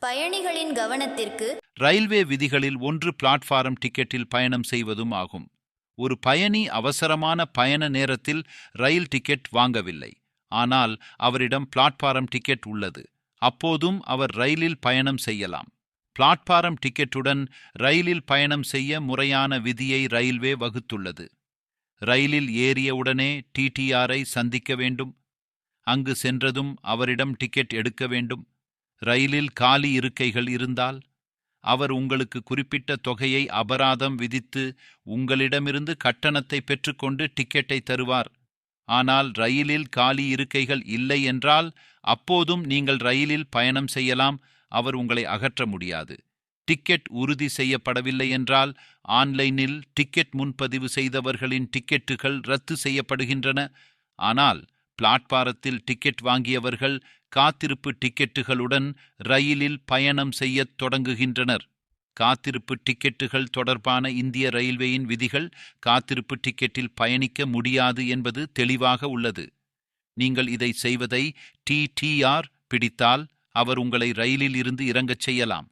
பயணிகளின் கவனத்திற்கு. ரயில்வே விதிகளில் ஒன்று பிளாட்பாரம் டிக்கெட்டில் பயணம் செய்வதும் ஆகும். ஒரு பயணி அவசரமான பயண நேரத்தில் ரயில் டிக்கெட் வாங்கவில்லை, ஆனால் அவரிடம் பிளாட்பாரம் டிக்கெட் உள்ளது. அப்போதும் அவர் ரயிலில் பயணம் செய்யலாம். பிளாட்பாரம் டிக்கெட்டுடன் ரயிலில் பயணம் செய்ய முறையான விதியை ரயில்வே வகுத்துள்ளது. ரயிலில் ஏறியவுடனே டிடிஆரை சந்திக்க வேண்டும். அங்கு சென்றதும் அவரிடம் டிக்கெட் எடுக்க வேண்டும். ரயிலில் காலி இருக்கைகள் இருந்தால் அவர் உங்களுக்கு குறிப்பிட்ட தொகையை அபராதம் விதித்து உங்களிடமிருந்து கட்டணத்தை பெற்றுக்கொண்டு டிக்கெட்டை தருவார். ஆனால் ரயிலில் காலி இருக்கைகள் இல்லை என்றால் அப்போதும் நீங்கள் ரயிலில் பயணம் செய்யலாம். அவர் உங்களை அகற்ற முடியாது. டிக்கெட் உறுதி செய்யப்படவில்லை என்றால் ஆன்லைனில் டிக்கெட் முன்பதிவு செய்தவர்களின் டிக்கெட்டுகள் ரத்து செய்யப்படுகின்றன. ஆனால் பிளாட்பாரத்தில் டிக்கெட் வாங்கியவர்கள் காத்திருப்பு டிக்கெட்டுகளுடன் ரயிலில் பயணம் செய்யத் தொடங்குகின்றனர். காத்திருப்பு டிக்கெட்டுகள் தொடர்பான இந்திய ரயில்வேயின் விதிகள் காத்திருப்பு டிக்கெட்டில் பயணிக்க முடியாது என்பது தெளிவாக உள்ளது. நீங்கள் இதை செய்வதை டிடிஆர் பிடித்தால் அவர் உங்களை ரயிலில் இருந்து இறங்கச் செய்யலாம்.